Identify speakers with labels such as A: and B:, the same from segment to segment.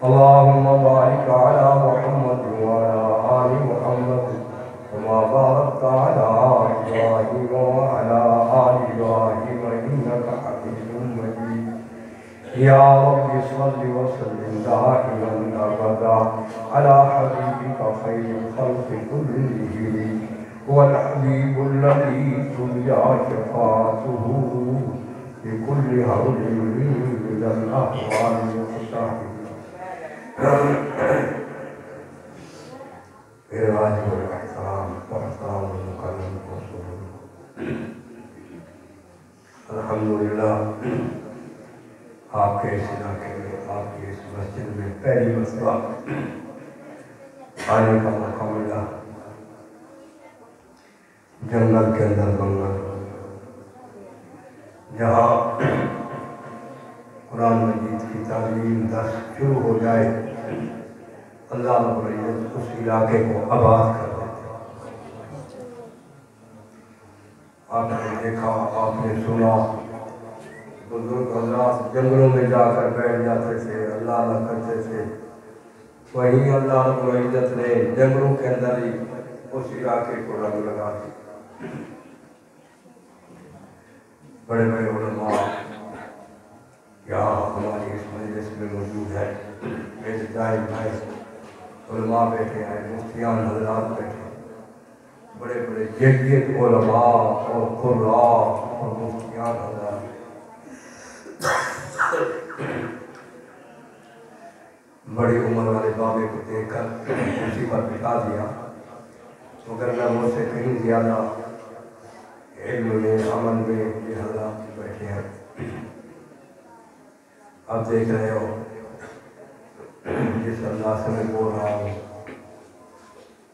A: اللهم بارك على محمد وعلى آل محمد كما باركت على إبراهيم وعلى آل إبراهيم إنك حميد مجيد. يا رب صل وسلم دائما أبدا على حبيبك خير الخلق كلهم، هو الحبيب الذي ترجى شفاعته بكل هول من الأهوال والصحب. الواجب والاحترام واحترام المكرم رسول الحمد للہ آپ کے اس علاقے میں، آپ کی اس مسجد میں پہلی مرتبہ آنے کا موقع ملا. جنت کے اندر منگل جہاں قرآن مجید کی تعلیم درس شروع ہو جائے، اللہ رب العزت اس علاقے کو آباد کر دیتے. آپ نے دیکھا، آپ نے سنا، بزرگ حضرات جنگلوں میں جا کر بیٹھ جاتے تھے، اللہ اللہ کرتے تھے. وہیں اللہ رب العزت نے جنگلوں کے اندر ہی اس علاقے کو رنگ لگا دیا. بڑے بڑے علماء یہاں ہماری اس مجلس میں موجود ہے. میرے جائے بھائی علماء بیٹھے ہیں، مفتیان حضرات بیٹھے ہیں، بڑے بڑے جدید علماء اور قراء اور مفتیان حضرات. بڑی عمر والے بابے کو دیکھ کر اسی پر بٹھا دیا، مگر میں مجھ سے کہیں زیادہ علم میں، عمل میں یہ حضرات بیٹھے ہیں. اب دیکھ رہے ہو جس انداز سے میں بول رہا ہوں،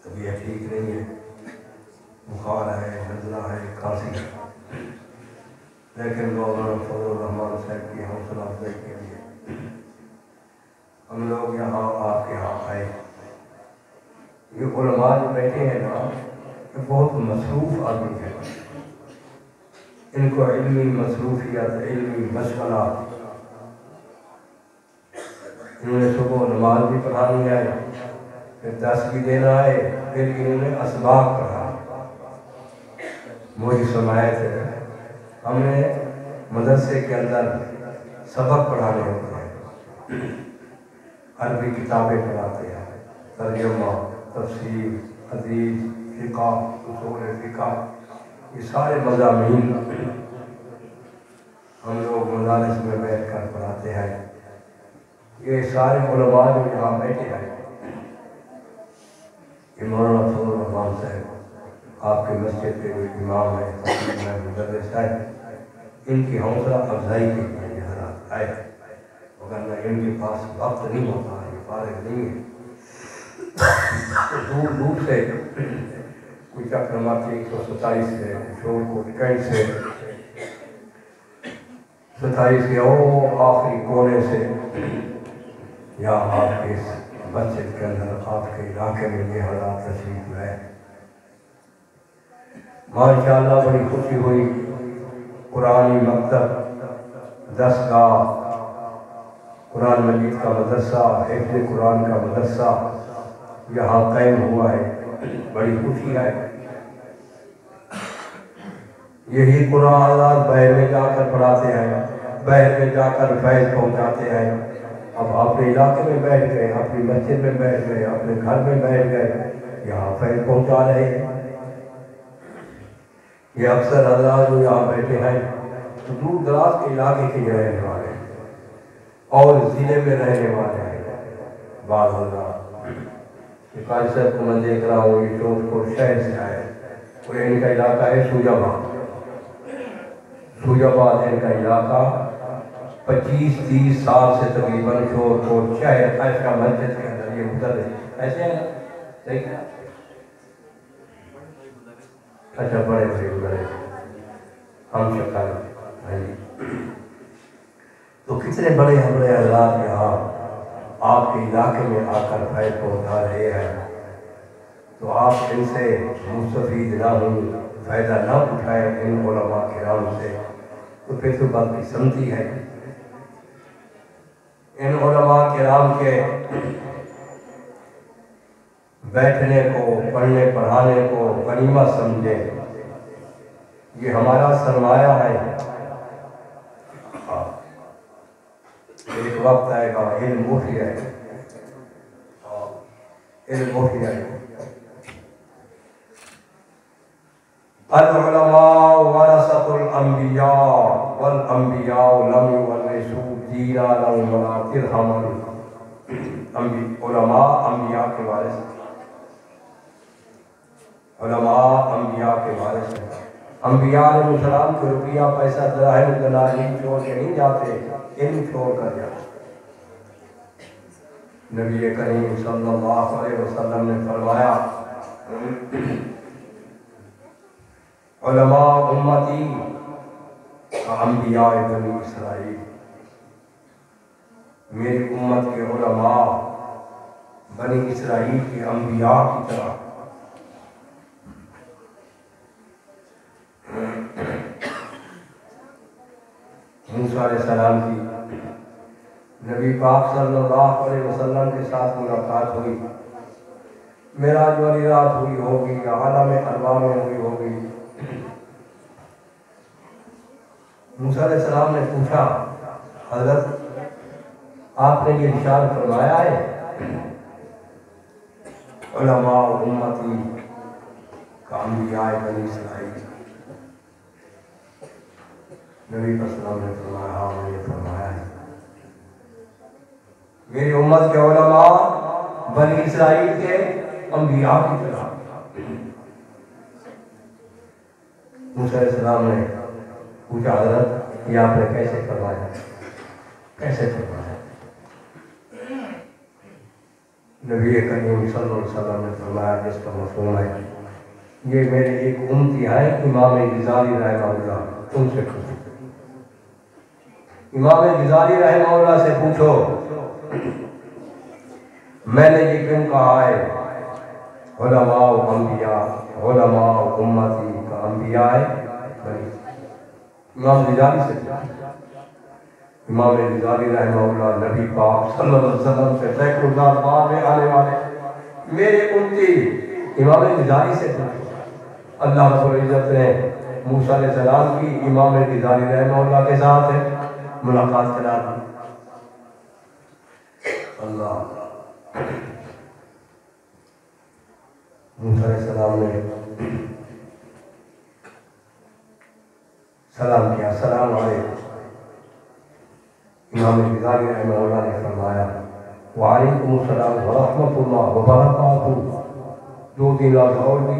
A: طبیعت ٹھیک نہیں ہے، بخار ہے، نزلہ ہے، کھانسی ہے، لیکن مولانا فضل الرحمان صاحب کی حوصلہ افزائی کے لیے ہم لوگ یہاں آپ کے یہاں آئے. یہ علماء جو بیٹھے ہیں نا، یہ بہت مصروف آدمی ہیں. ان کو علمی مصروفیت، علمی مشغلہ، انہوں نے صبح نماز بھی پڑھانی ہے، پھر درس بھی دینا ہے، پھر انہوں نے اسباق پڑھا. مجھے سماعت ہے، ہم نے مدرسے کے اندر سبق پڑھانے ہوتے ہیں، عربی کتابیں پڑھاتے ہیں، ترجمہ، تفسیر، حدیث، فقہ، اصول فقہ، یہ سارے مضامین ہم لوگ مدارس میں بیٹھ کر پڑھاتے ہیں. یہ سارے علماء جو یہاں بیٹھے ہیں، یہ مولانا فضل الرحمان صاحب آپ کے مسجد کے جو امام ہیں، مدرس صاحب، ان کی حوصلہ افزائی کے لیے یہ حضرات آئے. وگرنہ ان کے پاس وقت نہیں ہوتا، یہ فارغ نہیں ہے. دور دور سے کوئی چکرماتی 127 سے، شور کوٹ کینٹ سے، 27 کے آخری کونے سے، یا آپ کے اس مسجد کے اندر، آپ کے علاقے میں یہ حضرات تشریف لائے. ماشاءاللہ بڑی خوشی ہوئی. قرآنی مکتب، دستگاہ، قرآن مجید کا مدرسہ، حفظ قرآن کا مدرسہ یہاں قائم ہوا ہے. بڑی خوشی ہے. یہی قرآن حضرات باہر میں جا کر پڑھاتے ہیں، باہر میں جا کر فیض پہنچاتے ہیں. اب اپنے علاقے میں بیٹھ گئے، اپنی مسجد میں بیٹھ گئے، اپنے گھر میں بیٹھ گئے، یہاں فیض پہنچا رہے ہیں. یہ اکثر حضرات جو یہاں بیٹھے ہیں تو دور دراز کے علاقے کے رہنے والے ہیں اور ضلع میں رہنے والے ہیں. بعض حضرات قاری صاحب کو میں دیکھ رہا ہوں، یہ شوٹ کوٹ شہر سے آئے. اور ان کا علاقہ ہے سوجاباد. سوجاباد ان کا علاقہ 25-30 سال سے تقریباً شور کوٹ شہر عائشہ مسجد کے اندر یہ مدرس ایسے ہیں. صحیح ہے. اچھا، بڑے بڑے ہم شکل بھائی. تو کتنے بڑے بڑے حضرات یہاں آپ کے علاقے میں آ کر فیض پہنچا رہے ہیں. تو آپ ان سے مستفید نہ ہوں، فائدہ نہ اٹھائیں ان علماء کرام سے، تو پھر تو بات کی سمجھی ہے. ان علماء کرام کے بیٹھنے کو، پڑھنے پڑھانے کو غنیمت سمجھے، یہ ہمارا سرمایہ ہے۔ ایک وقت آئے گا علم اٹھ جائے گا، علم اٹھ جائے گا۔ العلماء ورثۃ الانبیاء والانبیاء لم یورثوا دینارا ولا درہما۔ علماء انبیاء کے وارث ہیں، علماء انبیاء کے وارث ہیں۔ انبیاء علیہ السلام کو روپیہ پیسہ دراہم دنانیر چھوڑ کے نہیں جاتے، علم چھوڑ کر جاتے۔ نبی کریم صلی اللہ علیہ وسلم نے فرمایا علماء امتی انبیاء بنی اسرائیل، میری امت کے علماء بنی اسرائیل کے انبیاء کی طرح۔ موسیٰ علیہ السلام کی نبی پاک صلی اللہ علیہ وسلم کے ساتھ ملاقات ہوئی، معراج والی رات ہوئی ہوگی یا عالم ارواح میں ہوئی ہوگی۔ موسیٰ علیہ السلام نے پوچھا حضرت آپ نے یہ ارشاد فرمایا ہے علماء امتی کا انبیاء بنی اسرائیل؟ نبی صلی اللہ علیہ وسلم نے فرمایا ہاں میں نے فرمایا ہے، میری امت کے علماء بنی اسرائیل کے انبیاء کی طرح۔ موسیٰ علیہ السلام نے پوچھا حضرت یہ آپ نے کیسے فرمایا، کیسے فرمایا؟ نبی کریم صلی اللہ علیہ وسلم نے فرمایا جس کا مفہوم ہے یہ میرے ایک امتی ہے امام غزالی رحمہ اللہ، ان سے پوچھو، امام غزالی رحمہ اللہ سے پوچھو میں نے یہ کیوں کہا ہے علماء انبیاء، علماء امتی کا انبیاء ہے بنی۔ امام غزالی سے پوچھو، امام غزالی رحمہ اللہ نبی پاک صلی اللہ علیہ وسلم سے سینکڑوں سال بعد میں آنے والے میرے امتی امام غزالی سے پوچھو۔ اللہ رب العزت نے موسیٰ علیہ السلام کی امام غزالی رحمہ اللہ کے ساتھ ملاقات کرا دی۔ اللہ موسیٰ علیہ السلام نے سلام کیا، السلام علیکم۔ امام غزالی رحمہ اللہ نے فرمایا وعلیکم السلام ورحمۃ اللہ وبرکاتہ۔ دو تین لفظ اور بھی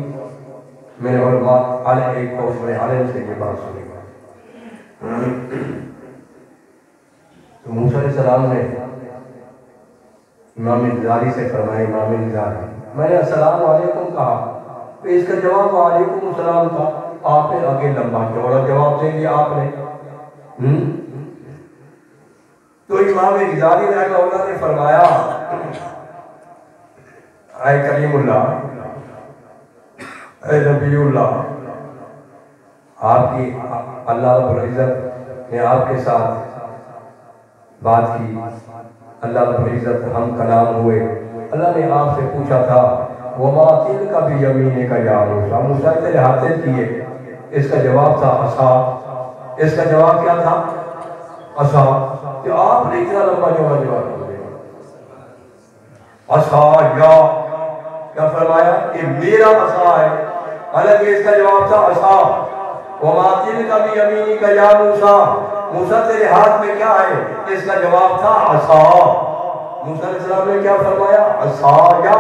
A: میں نے علماء علیہ ایک تو بڑے عالم سے یہ بات سنی۔ تو موسیٰ علیہ السلام نے امام غزالی سے فرمایا امام غزالی میں نے السلام علیکم کہا تو اس کا جواب وعلیکم السلام تھا، آپ نے آگے لمبا چوڑا جواب دے دیا آپ نے۔ تو امام غزالی رحمہ اللہ نے فرمایا اے کریم اللہ، اے نبی اللہ، آپ کی اللہ رب العزت نے آپ کے ساتھ بات کی، اللہ رب العزت ہم کلام ہوئے، اللہ نے آپ سے پوچھا تھا وما تلک بیمینک یا موسیٰ، موسیٰ تیرے ہاتھ کیے، اس کا جواب تھا عصا۔ اس کا جواب کیا تھا؟ عصا۔ کہ آپ نے اتنا لمبا جواب دیا عصا یا کیا فرمایا کہ میرا عصا ہے، حالانکہ اس کا جواب تھا عصا۔ وما تلک بیمینک یا موسیٰ، موسیٰ تیرے ہاتھ میں کیا ہے؟ اس کا جواب تھا عصا۔ موسیٰ علیہ السلام نے کیا فرمایا؟ عصا یا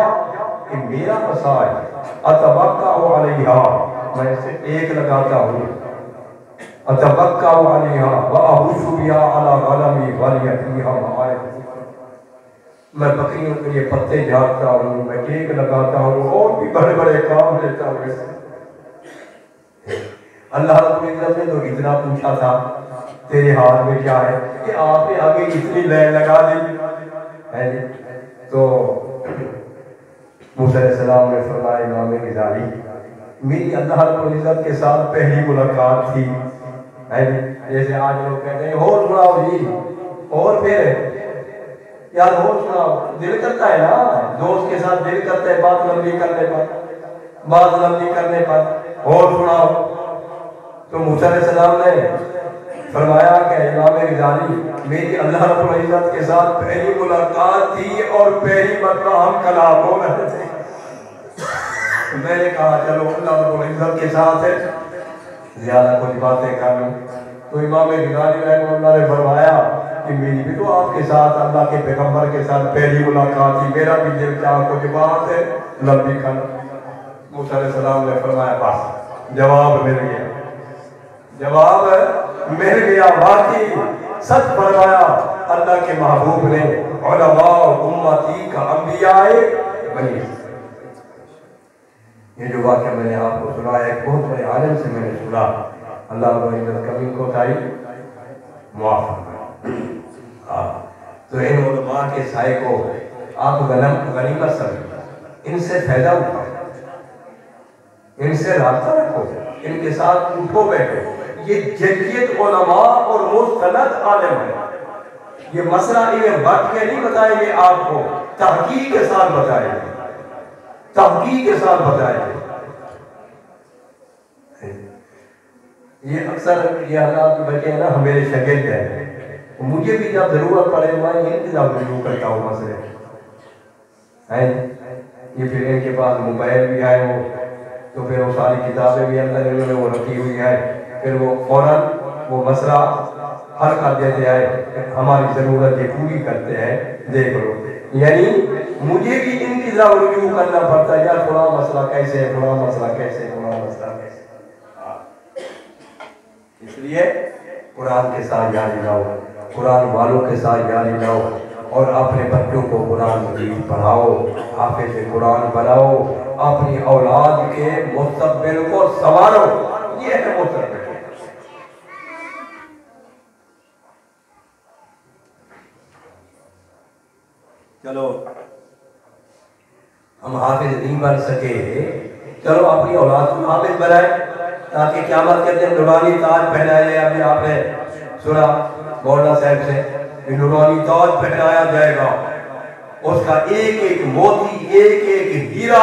A: کہ میرا عصا ہے، اتوکا علیہا، میں اسے ایک لگاتا ہوں، اتوکا علیہا واہش بہا علی غنمی ولی فیہا مآرب، میں بکریوں کے لیے پتے جھاڑتا ہوں، میں ایک لگاتا ہوں، اور بھی بڑے بڑے کام لیتا ہوں اس سے۔ اللہ رب العزت نے تو اتنا پوچھا تھا تیرے ہاتھ میں کیا ہے کہ آپ نے آگے اتنی لین لگا دی۔ تو موسیٰ علیہ السلام نے فرمایا امام غزالی میری اللہ رب العزت کے ساتھ پہلی ملاقات تھی، جیسے آج لوگ کہتے ہیں اور سناؤ جی، اور پھر یار اور سناؤ، دل کرتا ہے نا دوست کے ساتھ، دل کرتا ہے بات لمبی کرنے پر، بات لمبی کرنے پر اور سناؤ. تو موسیٰ علیہ السلام نے فرمایا کہ امام غزالی میری اللہ رب العزت کے ساتھ پہلی ملاقات تھی اور پہلی مرتبہ ہم کلام ہو رہے تھے. میں نے کہا چلو اللہ رب العزت کے ساتھ ہے زیادہ کچھ باتیں کر لوں. تو امام غزالی رحمہ اللہ نے فرمایا کہ میری بھی تو آپ کے ساتھ اللہ کے پیغمبر کے ساتھ پہلی ملاقات تھی، میرا بھی دل کیا کچھ بات ہے لمبی کر. موسیٰ علیہ السلام نے فرمایا بس جواب مل گیا، جواب مل گیا. واقعی سچ فرمایا اللہ کے محبوب نے علماء امتی کا انبیاء بنی. یہ جو واقعہ میں نے آپ کو سنایا ایک بہت بڑے عالم سے میں نے سنا، اللہ رب العزت کبھی کو تائی معاف فرمائے. تو ان علماء کے سائے کو آپ غنیمت سمجھیں، ان سے فائدہ اٹھاؤ، ان سے رابطہ رکھو، ان کے ساتھ اٹھو بیٹھو. یہ جدید علماء اور مستند عالم ہے. یہ مسئلہ انہیں بٹ کے نہیں بتائیں گے، آپ کو تحقیق کے ساتھ بتائیں گے، تحقیق کے ساتھ بتائیں گے. یہ اکثر یہ حالات بچے ہیں نا ہمارے شاگرد ہیں، مجھے بھی جب ضرورت پڑے میں یہ انتظام ضرور کرتا ہوں مسئلے ہیں. یہ پھر ان کے پاس موبائل بھی آئے ہو تو پھر وہ ساری کتابیں بھی اندر انہوں نے وہ رکھی ہوئی ہے، پھر وہ فوراً وہ مسئلہ حل کر دیتے ہیں، ہماری ضرورت یہ پوری کرتے ہیں. دیکھ لو یعنی مجھے بھی انتظام رجوع کرنا پڑتا ہے، یار فلاں مسئلہ کیسے ہے، فلاں مسئلہ کیسے، فلاں مسئلہ کیسے. اس لیے قرآن کے ساتھ جاری لاؤ، قرآن والوں کے ساتھ جاری لاؤ، اور اپنے بچوں کو قرآن مجید پڑھاؤ، حافظ قرآن بناؤ، اپنی اولاد کے مستقبل کو سنوارو. یہ ہے مستقبل. چلو ہم حافظ نہیں بن سکے، چلو اپنی اولاد کو حافظ بنائیں تاکہ قیامت کے دن نورانی تاج پہنائے. ابھی آپ نے سنا مولانا صاحب سے کہ نورانی تاج پہنایا جائے گا، اس کا ایک ایک موتی، ایک ایک ہیرا،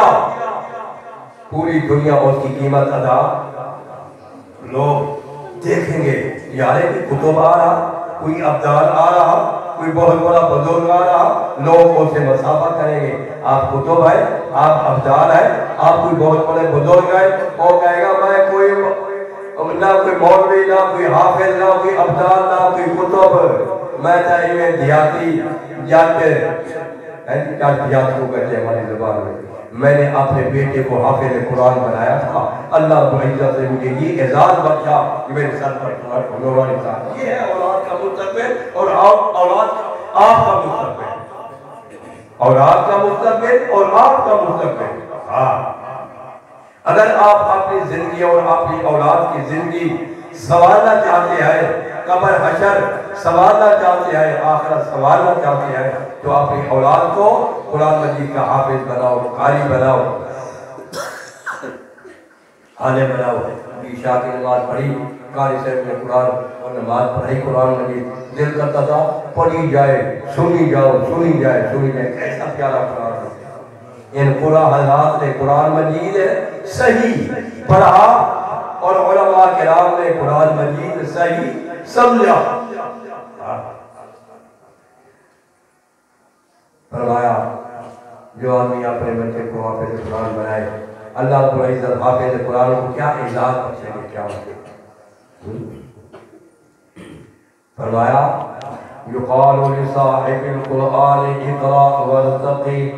A: پوری دنیا اس کی قیمت ادا. لوگ دیکھیں گے یار کوئی کتب آ رہا، کوئی ابدال آ رہا، کوئی بہت بڑا بزرگ آ رہا، لوگ اس سے مسافہ کریں گے. آپ کتب ہے، آپ ابدال ہے، آپ کوئی بہت بڑے بزرگ ہے، وہ کہے گا میں کوئی نہ کوئی مولوی، نہ کوئی حافظ، نہ کوئی ابدال، نہ کوئی کتب، میں تاہی میں دیہاتی جاتے دیہات کو کہتے ہیں ہماری زبان میں. میں نے اپنے بیٹے کو حافظ قرآن بنایا تھا، اللہ رب العزت سے مجھے یہ اعزاز بخشا کہ میرے سر پر نورانی تاج. یہ ہے اولاد کا مستقبل اور اولاد آپ کا مستقبل، اولاد کا مستقبل اور آپ کا مستقبل. اگر آپ اپنی زندگی اور اپنی اولاد کی زندگی سنوارنا چاہتے ہیں، قبر حشر سنوارنا چاہتے ہیں، آخرت سنوارنا چاہتے ہیں، تو اپنی اولاد کو قرآن مجید کا حافظ بناؤ، قاری بناؤ، عالم بناؤ. عشاء کی نماز پڑھی، قاری صاحب نے قرآن اور نماز پڑھی قرآن مجید، دل کرتا تھا پڑھی جائے، سنی جاؤ، سنی جائے، سنی جائے. کیسا پیارا قرآن ہے. ان قرآن حضرات نے قرآن مجید صحیح پڑھا اور علماء کرام نے قرآن مجید صحیح سمجھا. فرمایا جو آدمی اپنے بچے کو حافظ قرآن بنائے، اللہ رب العزت حافظ قرآن کو کیا اعزاز بخشے گے. کیا فرمایا یقال لصاحب القرآن اقرأ وارتقی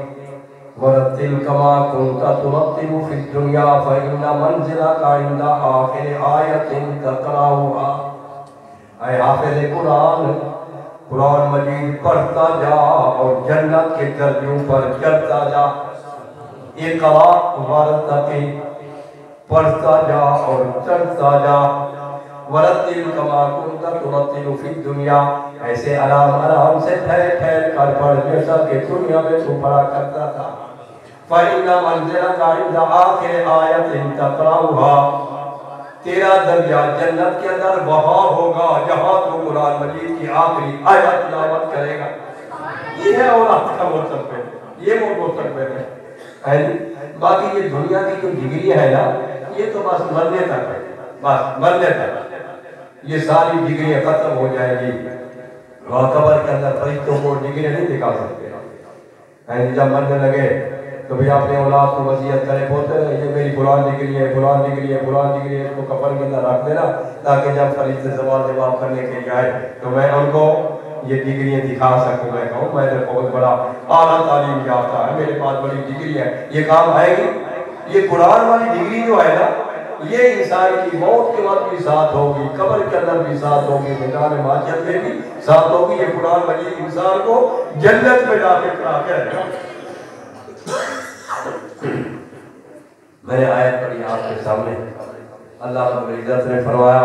A: ورتل کما کنت ترتل فی الدنیا فإن منزلک عند آخر آیت تقرأها. اے حافظ قرآن، قرآن مجید پڑھتا جا اور جنت کے درجوں پر چڑھتا جا. اقرأ وارتقی، پڑھتا جا اور چڑھتا جا. ورتل کما کنت ترتل فی الدنیا، ایسے آرام آرام سے ٹھہر ٹھہر کر پڑھ جیسا کہ دنیا میں تو پڑھا کرتا تھا. فَإِنَّ مَنْزِلَكَ عِنْدَ آخِرِ آیَةٍ تَقْرَأُهَا، تیرا درجہ جنت کے اندر وہاں ہوگا جہاں تو قرآن مجید کی آخری آیت تلاوت کرے گا. یہ ہے اولاد کا مستقبل, یہ وہ مستقبل ہے. باقی یہ دنیا کی جو ڈگری ہے نا, یہ تو بس مرنے تک ہے, بس مرنے تک یہ ساری ڈگریاں ختم ہو جائیں گی. وہاں قبر کے اندر فرشتوں کو ڈگری نہیں دکھا سکتے. جب مرنے لگے تو بھی اپنے اولاد کو وصیت کرے, بولتے یہ میری فلان ڈگری ہے, فلان ڈگری ہے, فلان ڈگری ہے, اس کو کفن کے اندر رکھ دینا تاکہ جب فرشتے سوال جواب کرنے کے لیے آئے تو میں ان کو یہ ڈگریاں دکھا سکوں. میں کہوں میں تو بہت بڑا اعلیٰ تعلیم یافتہ ہے, میرے پاس بڑی ڈگری ہے. یہ کام آئے گی؟ یہ قرآن والی ڈگری جو ہے نا, یہ انسان کی موت کے وقت بھی ساتھ ہوگی, قبر کے اندر بھی ساتھ ہوگی, میدان محشر میں بھی ساتھ ہوگی. یہ قرآن مجید انسان کو جنت میں جا کے کھڑا کے رہے گا. میں نے آیت پڑھی آپ کے سامنے. اللہ رب العزت نے فرمایا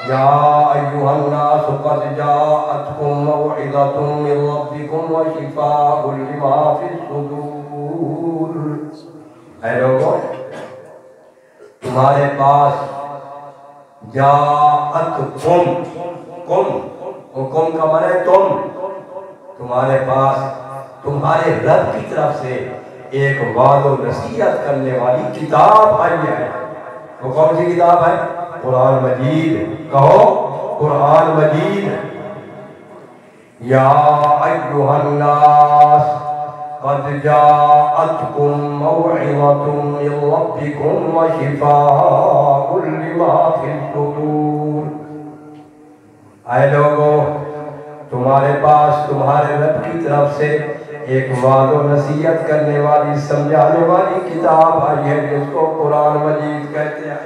A: یا ایھا الناس قد جاءتکم موعظۃ من ربکم وشفاء لما فی الصدور. اے لوگوں, تمہارے پاس جاءتکم, کم کا معنی ہے تم, تمہارے پاس تمہارے رب کی طرف سے ایک وعد و نصیحت کرنے والی کتاب آئی ہے. وہ کون سی کتاب ہے؟ قرآن مجید. کہو قرآن مجید. یا ایھا الناس قد جاءتکم موعظۃ من ربکم وشفاء لما فی الصدور. اے لوگو, تمہارے پاس تمہارے رب کی طرف سے ایک وعد و نصیحت کرنے والی, سمجھانے والی کتاب آئی ہے جس کو قرآن مجید کہتے ہیں.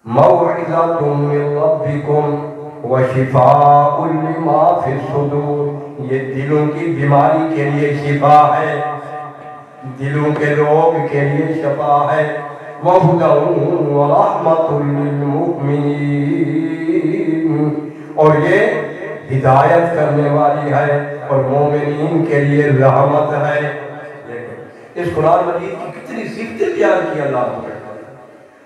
A: موعظۃ من ربکم وشفاء لما فی الصدور. یہ دلوں کی بیماری کے لیے شفا ہے, دلوں کے روگ کے لیے شفا ہے. وَهُدًى وَرَحْمَةٌ لِّلْمُؤْمِنِينَ, اور یہ ہدایت کرنے والی ہے اور مومنین کے لیے رحمت ہے. اس قرآن مجید کی کتنی صفتیں بیان کی اللہ نے.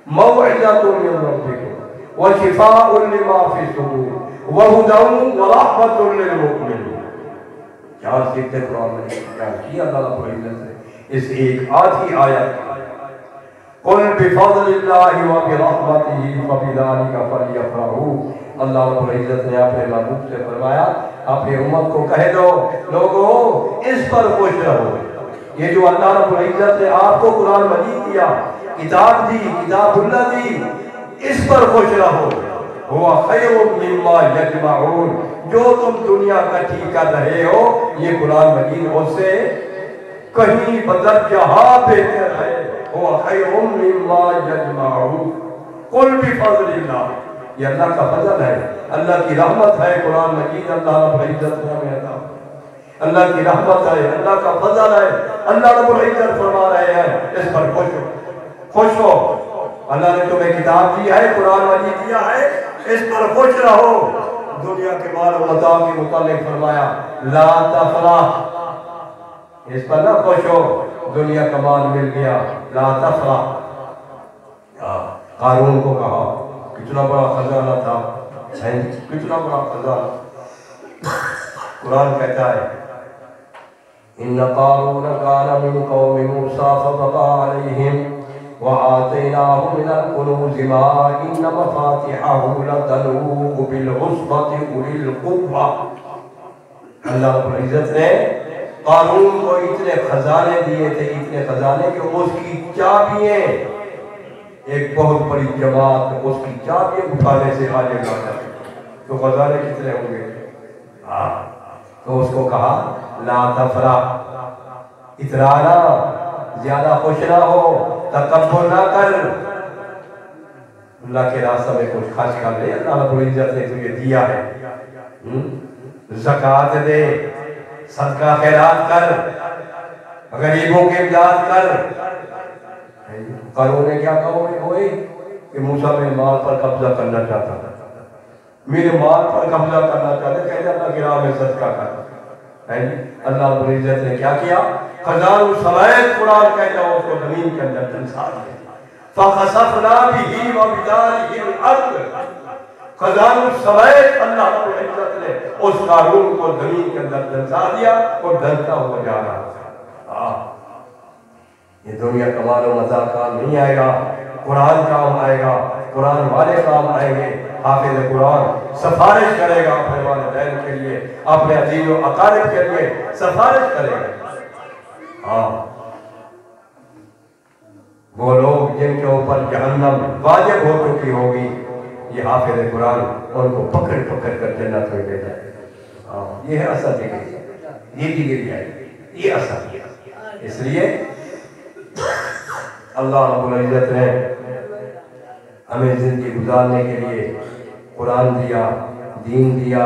A: موعظۃ من ربکم وشفاء لما فی الصدور وَهُدًى وَرَحْمَةٌ لِّلْمُؤْمِنِينَ. چار صفتیں قرآن مجید بیان کی اللہ رب العزت نے اس ایک آدھی آیت. قُلْ بِفَضْلِ اللَّهِ وَبِرَحْمَتِهِ فَبِذَلِكَ فَلْيَفْرَحُوا. اللہ رب العزت نے اپنے محبوب سے فرمایا اپنی امت کو کہہ دو لوگو اس پر خوش رہو. یہ جو اللہ رب العزت نے آپ کو قرآن مجید دیا, کتاب دی, کتاب اللہ دی, اس پر خوش رہو. ہوا خیر مما یجمعون, جو تم دنیا کٹھی کر رہے ہو یہ قرآن مجید اس سے کہیں بدرجہ بہتر ہے. ہوا خیر مما یجمعون. قل بفضل اللہ, یہ اللہ کا فضل ہے, اللہ کی رحمت ہے. قرآن مجید اللہ رب العزت نے ہمیں عطا, اللہ کی رحمت ہے, اللہ کا فضل ہے. اللہ رب العزت فرما رہے ہیں اس پر خوش ہو, خوش ہو. اللہ نے تمہیں کتاب دی ہے, قرآن مجید دیا ہے, اس پر خوش رہو. دنیا کے مال و متاع کے متعلق فرمایا لا تفرح, اس پر نہ خوش ہو, دنیا کا مال مل گیا, لا تفرح. قارون کو کہا کتنا بڑا خزانہ تھا, کتنا بڑا خزانہ. قرآن کہتا ہے ان قارون کان من قوم موسیٰ فبغى علیہم وآتیناہ من الکنوز ما ان مفاتحہ لتنوء بالعصبۃ اولی القوہ. اللہ رب العزت نے قارون کو اتنے خزانے دیے تھے, اتنے خزانے کہ اس کی چابیاں, ایک بہت بڑی جماعت اس کی چابیاں اٹھانے سے آگے نہ جاتی. تو خزانے کتنے ہوں گے؟ تو اس کو کہا لا تفرح, اترانا, زیادہ خوش نہ ہو, تکبر نہ کر. اللہ کے راستہ میں کچھ خرچ کر لے, اللہ رب العزت نے تجھے دیا ہے. زکوٰۃ دے, صدقہ خیرات کر, غریبوں کے امداد کر. قارون نے کیا کہا ہوئے کہ موسیٰ میرے مال پر قبضہ کرنا چاہتا تھا, میرے مال پر قبضہ کرنا چاہتا, کہتے اللہ کی راہ میں صدقہ کر. اللہ رب العزت نے کیا کیا؟ خزان سمیت قرآن کہتا ہے اس کو زمین کے اندر دھنسا دیا. فَخَسَفْنَا بِهِ وَبِدَارِهِ الْأَرْضِ, خزانہ سمیت اللہ رب العزت نے اس قارون کو زمین کے اندر دھنسا دیا اور دھنسا ہوا جا رہا تھا۔ یہ دنیا کا مال و مزہ کام نہیں آئے گا، قرآن کام آئے گا، قرآن والے کام آئیں گے۔ حافظ قرآن سفارش کرے گا اپنے والدین کے لیے، اپنے عزیز و اقارب کے لیے سفارش کرے گا۔ وہ لوگ جن کے اوپر جہنم واجب ہو چکی ہوگی، یہ حافظ قرآن ان کو پکڑ پکڑ کر جنت میں لے جائے گا۔ یہ ہے اصل ڈگری، یہ ڈگری ہے، یہ اصل ہے۔ اس لیے اللہ رب العزت نے ہمیں زندگی گزارنے کے لیے قرآن دیا، دین دیا،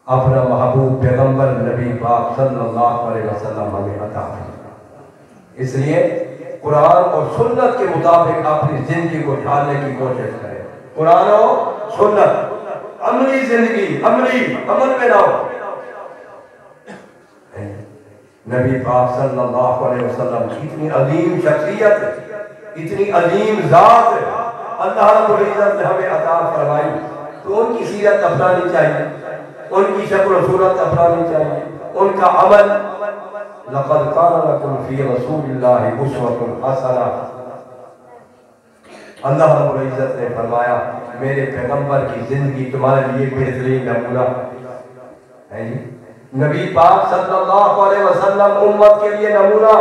A: اپنا محبوب پیغمبر نبی پاک صلی اللہ علیہ وسلم ہمیں عطا کیا۔ اس لیے قرآن اور سنت کے مطابق اپنی زندگی کو ڈھالنے کی کوشش کریں۔ قرآن اور سنت، عملی زندگی، عمل میں لاؤ۔ نبی پاک صلی اللہ علیہ وسلم کی اتنی عظیم شخصیت، اتنی عظیم ذات اللہ رب العزت نے ہمیں عطا فرمائی، تو ان کی سیرت اپنانی چاہیے، ان کی شکل و صورت اپنانی چاہیے، ان کا عمل۔ لَقَدْ كَانَ لَكُمْ فِي رَسُولِ اللَّهِ أُسْوَةٌ حَسَنَةٌ۔ اللہ رب العزت نے فرمایا میرے پیغمبر کی زندگی تمہارے لیے بہترین نمونہ ہے۔ نبی پاک صلی اللہ علیہ وسلم امت کے لیے نمونہ،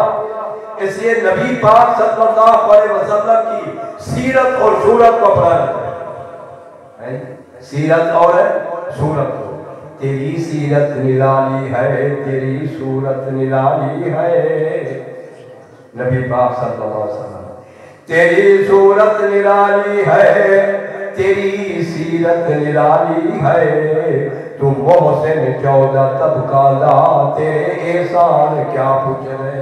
A: اس لیے نبی پاک صلی اللہ علیہ وسلم کی سیرت اور صورت کو اپنانا ہے۔ سیرت اور صورت کو، تیری سیرت نرالی ہے، تیری صورت نرالی ہے۔ نبی پاک صلی اللہ علیہ وسلم تیری صورت نرالی ہے، تیری سیرت نرالی ہے، تم محسن 14 طبقہ لا، تیرے احسان کیا پوچھ رہے،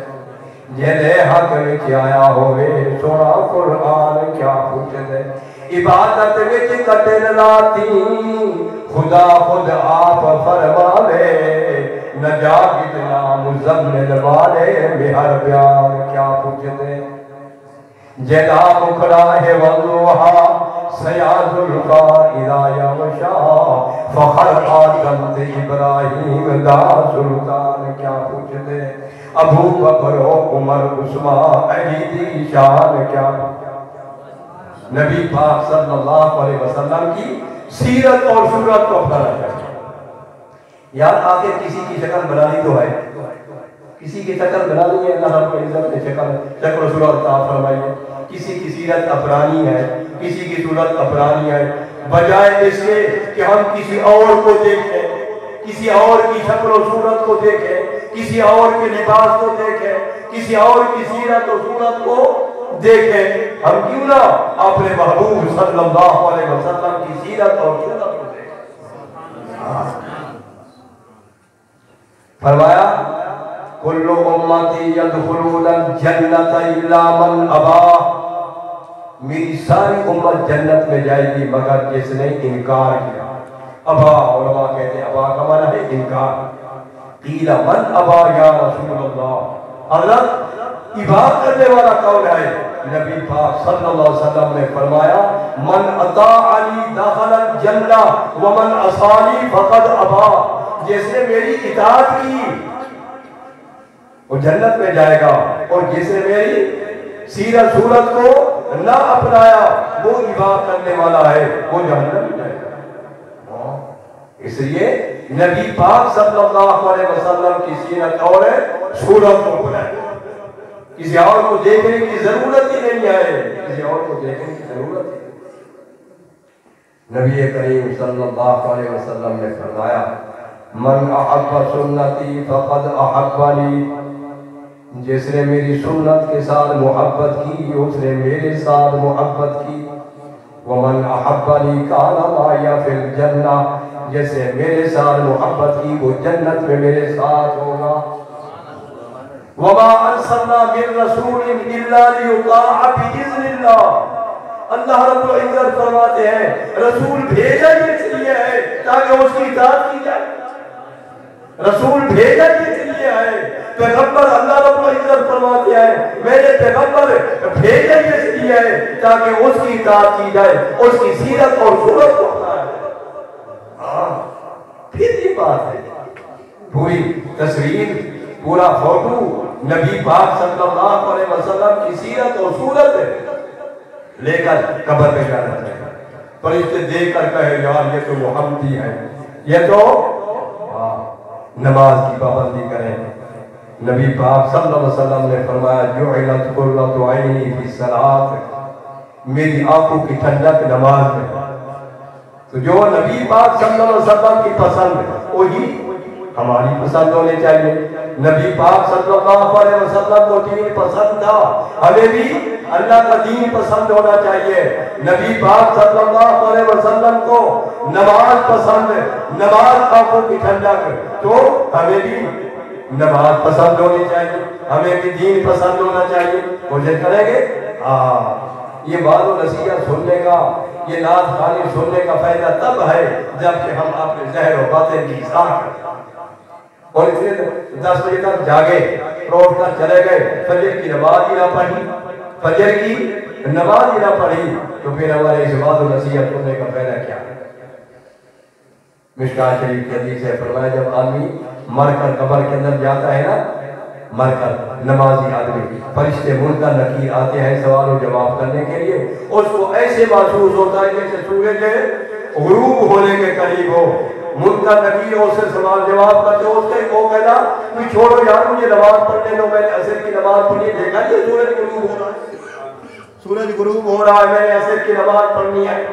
A: جلے حق وچ آیا ہوئے سونا قرآن کیا پوچھ رہے، عبادت وچ کٹن لاتی خدا خود آپ فرمانے، نجا کتنا مزمل والے مہر بیان کیا پوچھ رہے، جلا مکھڑا ہے واللوحا سیاد القا الہ یمشا، فخر آدم سے ابراہیم دا سلطان کیا پوچھ دے، ابو بکر و عمر عثمان علی دی شان کیا۔ نبی پاک صلی اللہ علیہ وسلم کی سیرت اور صورت کو اپنانا چاہیے۔ یار آگے کسی کی شکل بنانی تو ہے، کسی کی شکل بنانی ہے، اللہ رب العزت نے شکل و صورت عطا فرمائی ہے، کسی کی سیرت اپنانی ہے، کسی کی صورت اپنانی ہے، بجائے اس کے کہ ہم کسی اور کو دیکھیں، کسی اور کی شکل و صورت کو دیکھیں، کسی اور کے لباس کو دیکھیں، کسی اور کی سیرت و صورت کو دیکھیں، ہم کیوں نہ اپنے محبوب صلی اللہ علیہ وسلم کی سیرت اور صورت کو دیکھیں۔ فرمایا کل امتی یدخلون الجنت الا من ابا، میری ساری امت جنت میں جائے گی مگر جس نے انکار کیا۔ ابا، علماء کہتے ہیں ابا کا معنی ہے انکار۔ قیل من ابا یا رسول اللہ، حضرت ابا کرنے والا کون ہے؟ نبی پاک صلی اللہ علیہ وسلم نے فرمایا من اطاعنی دخل الجنہ ومن عصانی فقد ابا، جس نے میری اطاعت کی وہ جنت میں جائے گا، اور جس نے میری سیرت صورت کو نہ اپنایا وہ ابا کرنے والا ہے، وہ جہنم میں جائے گا۔ اس لیے نبی پاک صلی اللہ علیہ وسلم کی سیرت اور صورت کو اپنائیں، کسی اور کو دیکھنے کی ضرورت ہی نہیں ہے، کسی اور کو دیکھنے کی ضرورت ہی نہیں۔ نبی کریم صلی اللہ علیہ وسلم نے فرمایا من احب سنتی فقد احبنی، جس نے میری سنت کے ساتھ محبت کی اس نے میرے ساتھ محبت کی، ومن احبنی کان معی فی الجنہ، جس نے میرے ساتھ محبت کی وہ جنت میں میرے ساتھ ہوگا۔ وما ارسلنا من رسول الا لیطاع باذن اللہ، اللہ رب العزت فرماتے ہیں رسول بھیجا یہ اس لیے ہے تاکہ اس کی اطاعت کی جائے، رسول بھیجا یہ اس لیے ہے پیغمبر اللہ رب العزت فرماتے ہیں میں نے پیغمبر بھیجا اس لیے ہے تاکہ اس کی اطاعت کی جائے، اس کی سیرت اور صورت کو اپنایا جائے۔ پھر یہ بات ہے پوری تصویر، پورا فوٹو نبی پاک صلی اللہ علیہ وسلم کی سیرت اور صورت لے کر قبر پہ جانا چاہیے، فرشتے دیکھ کر کہے یار یہ تو محمدی ہے، یہ تو نماز کی پابندی کریں۔ نبی پاک صلی اللہ علیہ وسلم نے فرمایا جعلت قرۃ عینی فی الصلاۃ، میری آنکھوں کی ٹھنڈک نماز میں۔ تو جو نبی پاک صلی اللہ علیہ وسلم کی پسند وہی ہماری پسند ہونے چاہیے۔ نبی پاک صلی اللہ علیہ وسلم کو دین پسند تھا، ہمیں بھی اللہ کا دین پسند ہونا چاہیے۔ نبی پاک صلی اللہ علیہ وسلم کو نماز پسند، نماز آنکھوں کی ٹھنڈک، تو ہمیں بھی نماز پسند ہونی چاہیے، ہمیں بھی دین پسند ہونا چاہیے۔ کوشش کریں گے یہ بات و نصیحت سننے کا، یہ نعت خوانی سننے کا فائدہ تب ہے جب کہ ہم اپنے ظاہر و باطن کی اصلاح کریں، اور اس لیے 10 بجے تک جاگے، روٹ کر چلے گئے، فجر کی نماز ہی نہ پڑھی، فجر کی نماز ہی نہ پڑھی، تو پھر ہمارے اس بات و نصیحت سننے کا فائدہ کیا ہے؟ مشکاہ شریف کی حدیث ہے، فرمایا جب آدمی مر کر قبر کے اندر جاتا ہے نا، مر کر نمازی آدمی، فرشتے منکر نکیر آتے ہیں سوال و جواب کرنے کے لیے، اس کو ایسے محسوس ہوتا ہے جیسے سورج غروب ہونے کے قریب ہو۔ منکر نکیر اس سے سوال جواب کرتے ہو، اس کو کہنا کہ چھوڑو یار مجھے نماز پڑھنے دو، میں نے عصر کی نماز پڑھی، دیکھا یہ سورج غروب ہو رہا ہے، سورج غروب ہو رہا ہے، میں نے عصر کی نماز پڑھنی ہے۔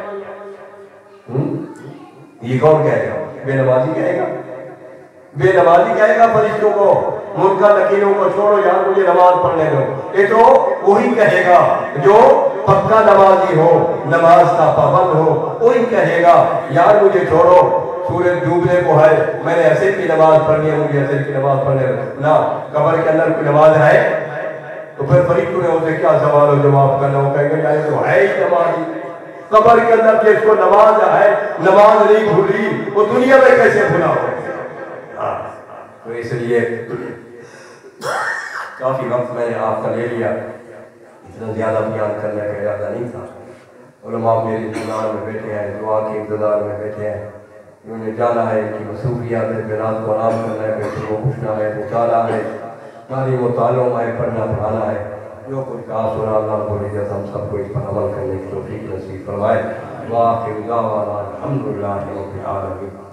A: یہ کون کہے گا؟ بے نمازی کہے گا؟ بے نمازی کہے گا فرشتوں کو، منکر نکیروں کو چھوڑو یار مجھے نماز پڑھنے دو؟ یہ تو وہی کہے گا جو پکا نمازی ہو، نماز کا پابند ہو، وہی کہے گا یار مجھے چھوڑو، سورج ڈوبنے کو ہے، میں نے عصر کی نماز پڑھنی ہے، مجھے عصر کی نماز پڑھنے دو۔ نہ قبر کے اندر کوئی نماز ہے تو پھر فرشتوں نے اسے کیا سوال و جواب کرنا؟ وہ کہیں گے یار تو ہے ہی نمازی، قبر کے اندر جس کو نماز ہے، نماز نہیں بھولی، وہ دنیا میں کیسے بھولا ہو؟ تو اس لیے کافی وقت میں نے آپ کا لے لیا، اتنا زیادہ بیان کرنے کا ارادہ نہیں تھا۔ علماء میرے انتظار میں بیٹھے ہیں، دعا کے انتظار میں بیٹھے ہیں، انہیں جانا ہے کہ مصروفیات میں رات کو آرام کرنا ہے، بیٹے کو پوچھنا ہے، مطالعہ ہے، تعلیم و تعلم ہے، پڑھنا پڑھانا ہے، جو کچھ کہا سنا اللہ کو عزت ہم سب کو اس پر عمل کرنے کی توفیق نصیب فرمائے۔ وآخر دعوانا الحمدللہ رب العالمین۔